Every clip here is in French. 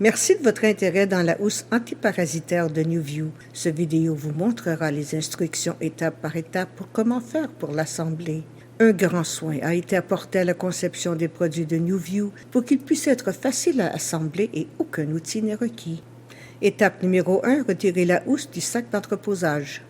Merci de votre intérêt dans la housse antiparasitaire de NewView. Ce vidéo vous montrera les instructions étape par étape pour comment faire pour l'assembler. Un grand soin a été apporté à la conception des produits de NewView pour qu'ils puissent être faciles à assembler et aucun outil n'est requis. Étape numéro 1, retirez la housse du sac d'entreposage.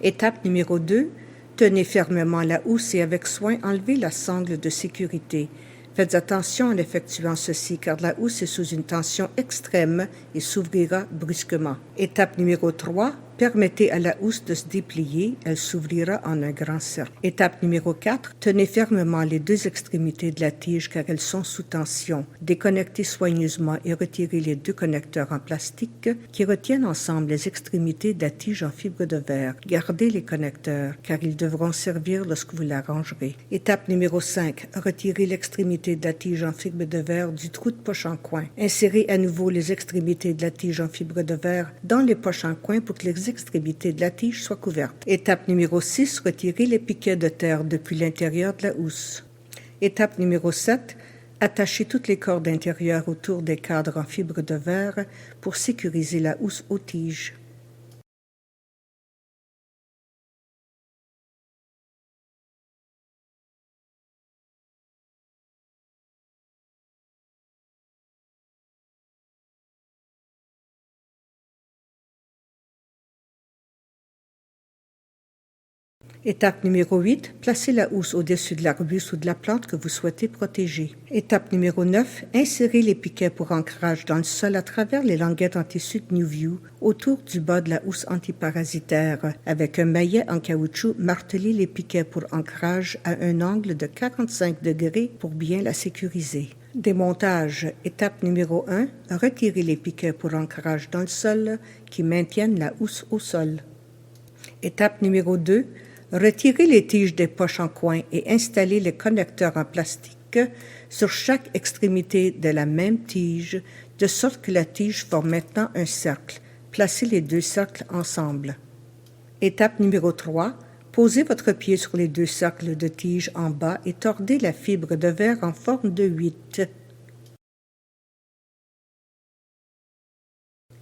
Étape numéro 2, tenez fermement la housse et avec soin enlevez la sangle de sécurité. Faites attention en effectuant ceci car la housse est sous une tension extrême et s'ouvrira brusquement. Étape numéro 3, permettez à la housse de se déplier, elle s'ouvrira en un grand cercle. Étape numéro 4, tenez fermement les deux extrémités de la tige car elles sont sous tension. Déconnectez soigneusement et retirez les deux connecteurs en plastique qui retiennent ensemble les extrémités de la tige en fibre de verre. Gardez les connecteurs car ils devront servir lorsque vous la rangerez. Étape numéro 5, retirez l'extrémité de la tige en fibre de verre du trou de poche en coin. Insérez à nouveau les extrémités de la tige en fibre de verre dans les poches en coin pour que les extrémités de la tige soient couvertes. Étape numéro 6, retirez les piquets de terre depuis l'intérieur de la housse. Étape numéro 7, attachez toutes les cordes intérieures autour des cadres en fibre de verre pour sécuriser la housse aux tiges. Étape numéro 8, placez la housse au-dessus de l'arbuste ou de la plante que vous souhaitez protéger. Étape numéro 9, insérez les piquets pour ancrage dans le sol à travers les languettes en tissu de NewView autour du bas de la housse antiparasitaire. Avec un maillet en caoutchouc, martelez les piquets pour ancrage à un angle de 45 degrés pour bien la sécuriser. Démontage. Étape numéro 1, retirez les piquets pour ancrage dans le sol qui maintiennent la housse au sol. Étape numéro 2, retirez les tiges des poches en coin et installez les connecteurs en plastique sur chaque extrémité de la même tige, de sorte que la tige forme maintenant un cercle. Placez les deux cercles ensemble. Étape numéro 3, posez votre pied sur les deux cercles de tige en bas et tordez la fibre de verre en forme de 8.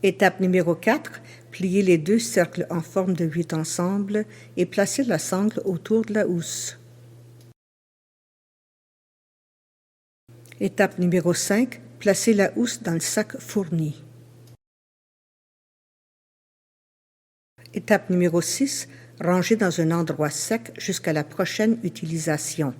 Étape numéro 4, pliez les deux cercles en forme de 8 ensemble et placez la sangle autour de la housse. Étape numéro 5, placez la housse dans le sac fourni. Étape numéro 6, rangez dans un endroit sec jusqu'à la prochaine utilisation.